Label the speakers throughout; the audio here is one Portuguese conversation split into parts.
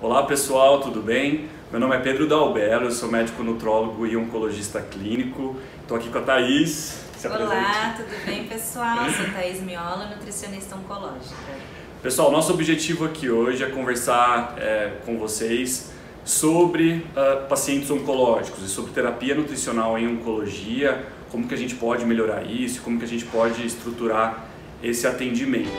Speaker 1: Olá pessoal, tudo bem? Meu nome é Pedro Dalbello, eu sou médico nutrólogo e oncologista clínico. Estou aqui com a Thaís.
Speaker 2: Olá, tudo bem pessoal? Sou Thaís Miola, nutricionista oncológica.
Speaker 1: Pessoal, nosso objetivo aqui hoje é conversar com vocês sobre pacientes oncológicos e sobre terapia nutricional em oncologia, como que a gente pode melhorar isso, como que a gente pode estruturar esse atendimento.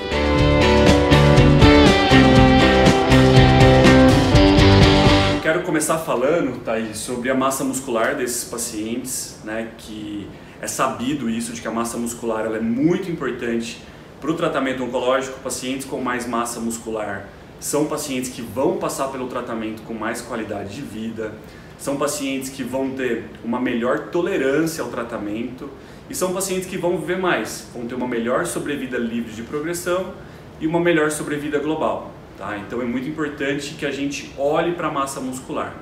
Speaker 1: Quero começar falando, Thaís, sobre a massa muscular desses pacientes, né, que é sabido isso, de que a massa muscular ela é muito importante para o tratamento oncológico. Pacientes com mais massa muscular são pacientes que vão passar pelo tratamento com mais qualidade de vida, são pacientes que vão ter uma melhor tolerância ao tratamento e são pacientes que vão viver mais, vão ter uma melhor sobrevida livre de progressão e uma melhor sobrevida global. Tá? Então é muito importante que a gente olhe para a massa muscular.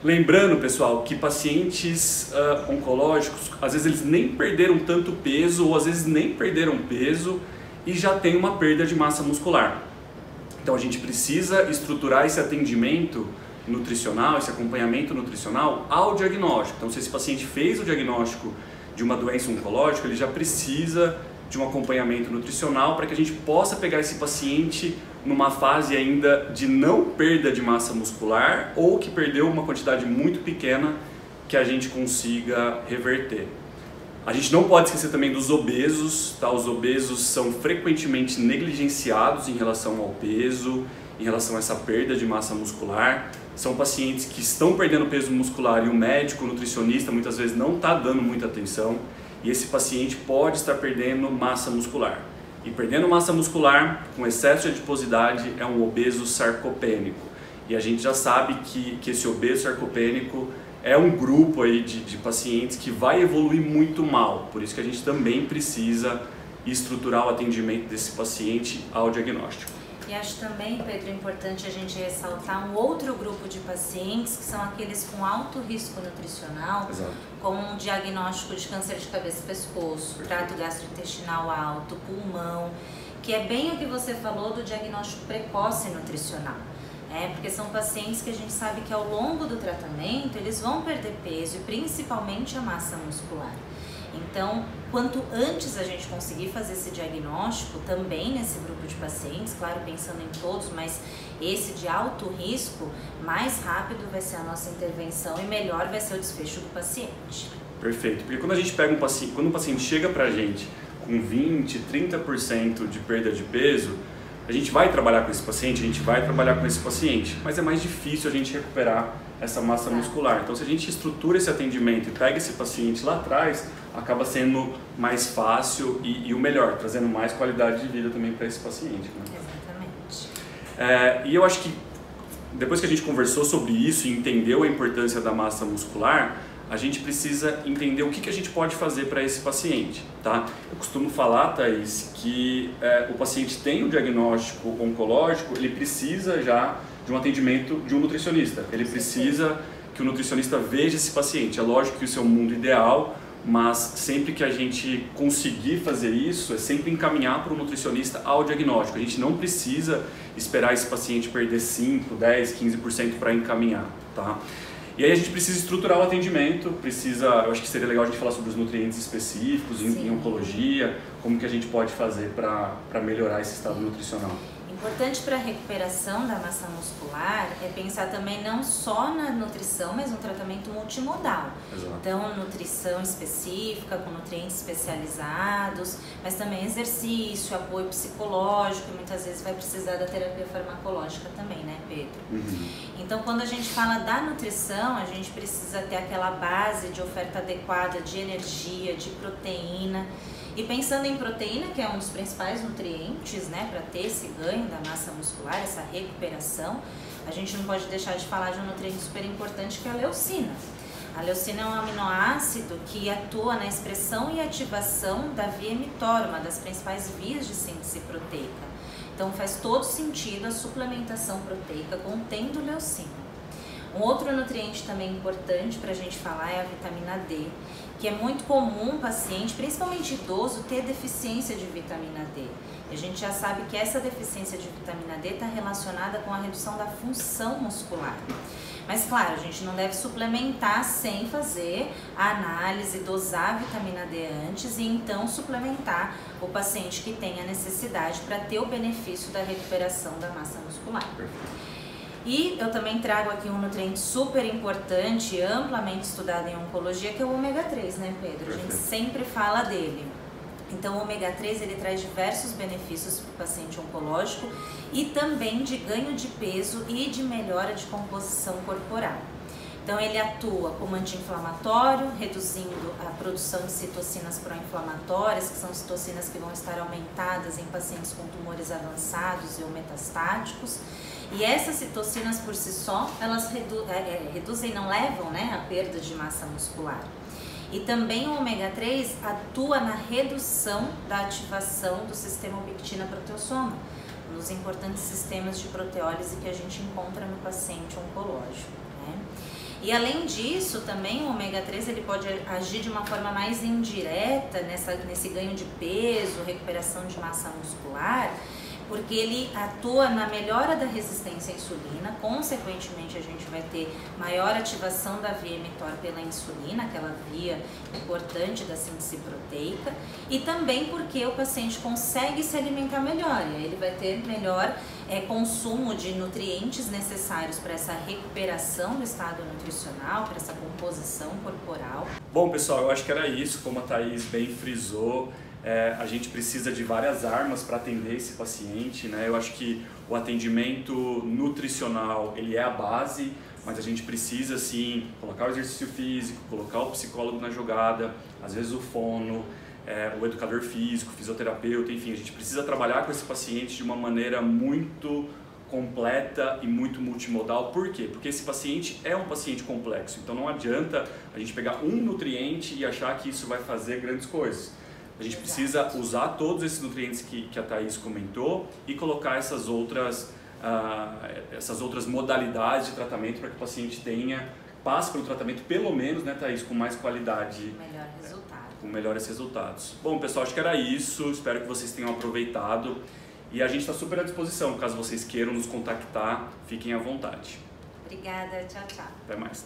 Speaker 1: Lembrando, pessoal, que pacientes oncológicos, às vezes eles nem perderam tanto peso ou às vezes nem perderam peso e já tem uma perda de massa muscular. Então a gente precisa estruturar esse atendimento nutricional, esse acompanhamento nutricional ao diagnóstico. Então se esse paciente fez o diagnóstico de uma doença oncológica, ele já precisa de um acompanhamento nutricional para que a gente possa pegar esse paciente numa fase ainda de não perda de massa muscular ou que perdeu uma quantidade muito pequena que a gente consiga reverter. A gente não pode esquecer também dos obesos, tá? Os obesos são frequentemente negligenciados em relação ao peso, em relação a essa perda de massa muscular. São pacientes que estão perdendo peso muscular e o médico, o nutricionista, muitas vezes não está dando muita atenção e esse paciente pode estar perdendo massa muscular. E perdendo massa muscular com excesso de adiposidade é um obeso sarcopênico. E a gente já sabe que esse obeso sarcopênico é um grupo aí de pacientes que vai evoluir muito mal. Por isso que a gente também precisa estruturar o atendimento desse paciente ao diagnóstico.
Speaker 2: E acho também, Pedro, importante a gente ressaltar um outro grupo de pacientes que são aqueles com alto risco nutricional,
Speaker 1: Exato.
Speaker 2: com um diagnóstico de câncer de cabeça e pescoço, trato gastrointestinal alto, pulmão, que é bem o que você falou do diagnóstico precoce nutricional. Porque são pacientes que a gente sabe que ao longo do tratamento eles vão perder peso e principalmente a massa muscular. Então, quanto antes a gente conseguir fazer esse diagnóstico também nesse grupo de pacientes, claro, pensando em todos, mas esse de alto risco, mais rápido vai ser a nossa intervenção e melhor vai ser o desfecho do paciente.
Speaker 1: Perfeito, porque quando a gente pega um paciente, quando um paciente chega pra gente com 20, 30% de perda de peso, a gente vai trabalhar com esse paciente, mas é mais difícil a gente recuperar essa massa muscular. Então se a gente estrutura esse atendimento e pega esse paciente lá atrás, acaba sendo mais fácil e o melhor, trazendo mais qualidade de vida também para esse paciente. Né?
Speaker 2: Exatamente.
Speaker 1: E eu acho que depois que a gente conversou sobre isso e entendeu a importância da massa muscular, a gente precisa entender o que a gente pode fazer para esse paciente, tá? Eu costumo falar, Thaís, que o paciente tem o diagnóstico oncológico, ele precisa já de um atendimento de um nutricionista. Ele precisa que o nutricionista veja esse paciente. É lógico que isso é o mundo ideal, mas sempre que a gente conseguir fazer isso, é sempre encaminhar para o nutricionista ao diagnóstico. A gente não precisa esperar esse paciente perder 5, 10, 15% para encaminhar, tá? E aí a gente precisa estruturar o atendimento, eu acho que seria legal a gente falar sobre os nutrientes específicos em oncologia, como que a gente pode fazer para melhorar esse estado nutricional.
Speaker 2: Importante para a recuperação da massa muscular é pensar também não só na nutrição, mas no tratamento multimodal.
Speaker 1: Exato.
Speaker 2: Então, nutrição específica, com nutrientes especializados, mas também exercício, apoio psicológico, e muitas vezes vai precisar da terapia farmacológica também, né, Pedro?
Speaker 1: Uhum.
Speaker 2: Então, quando a gente fala da nutrição, a gente precisa ter aquela base de oferta adequada de energia, de proteína. E pensando em proteína, que é um dos principais nutrientes, né, para ter esse ganho da massa muscular, essa recuperação, a gente não pode deixar de falar de um nutriente super importante que é a leucina. A leucina é um aminoácido que atua na expressão e ativação da via mTOR, uma das principais vias de síntese proteica. Então faz todo sentido a suplementação proteica contendo leucina. Um outro nutriente também importante para a gente falar é a vitamina D, que é muito comum o paciente, principalmente idoso, ter deficiência de vitamina D. E a gente já sabe que essa deficiência de vitamina D está relacionada com a redução da função muscular. Mas claro, a gente não deve suplementar sem fazer a análise, dosar a vitamina D antes e então suplementar o paciente que tem a necessidade para ter o benefício da recuperação da massa muscular. E eu também trago aqui um nutriente super importante, amplamente estudado em oncologia, que é o ômega 3, né, Pedro? A gente sempre fala dele. Então o ômega 3 ele traz diversos benefícios para o paciente oncológico e também de ganho de peso e de melhora de composição corporal. Então ele atua como anti-inflamatório, reduzindo a produção de citocinas pró-inflamatórias, que são citocinas que vão estar aumentadas em pacientes com tumores avançados e ou metastáticos. E essas citocinas por si só, elas reduzem, não levam, né, a perda de massa muscular. E também o ômega 3 atua na redução da ativação do sistema ubiquitina-proteossoma, um dos importantes sistemas de proteólise que a gente encontra no paciente oncológico, né? E além disso, também o ômega 3 ele pode agir de uma forma mais indireta nesse ganho de peso, recuperação de massa muscular, porque ele atua na melhora da resistência à insulina, consequentemente a gente vai ter maior ativação da via mTOR pela insulina, aquela via importante da síntese proteica, e também porque o paciente consegue se alimentar melhor, e aí ele vai ter melhor consumo de nutrientes necessários para essa recuperação do estado nutricional, para essa composição corporal.
Speaker 1: Bom, pessoal, eu acho que era isso, como a Thaís bem frisou. A gente precisa de várias armas para atender esse paciente, né? Eu acho que o atendimento nutricional ele é a base, mas a gente precisa sim colocar o exercício físico, colocar o psicólogo na jogada, às vezes o fono, o educador físico, fisioterapeuta, enfim, a gente precisa trabalhar com esse paciente de uma maneira muito completa e muito multimodal. Por quê? Porque esse paciente é um paciente complexo, então não adianta a gente pegar um nutriente e achar que isso vai fazer grandes coisas. A gente precisa usar todos esses nutrientes que a Thaís comentou e colocar essas outras modalidades de tratamento para que o paciente passe pelo tratamento, pelo menos, né, Thaís, com mais qualidade.
Speaker 2: Melhor resultado.
Speaker 1: Com melhores resultados. Bom, pessoal, acho que era isso. Espero que vocês tenham aproveitado. E a gente está super à disposição. Caso vocês queiram nos contactar, fiquem à vontade.
Speaker 2: Obrigada, tchau, tchau.
Speaker 1: Até mais.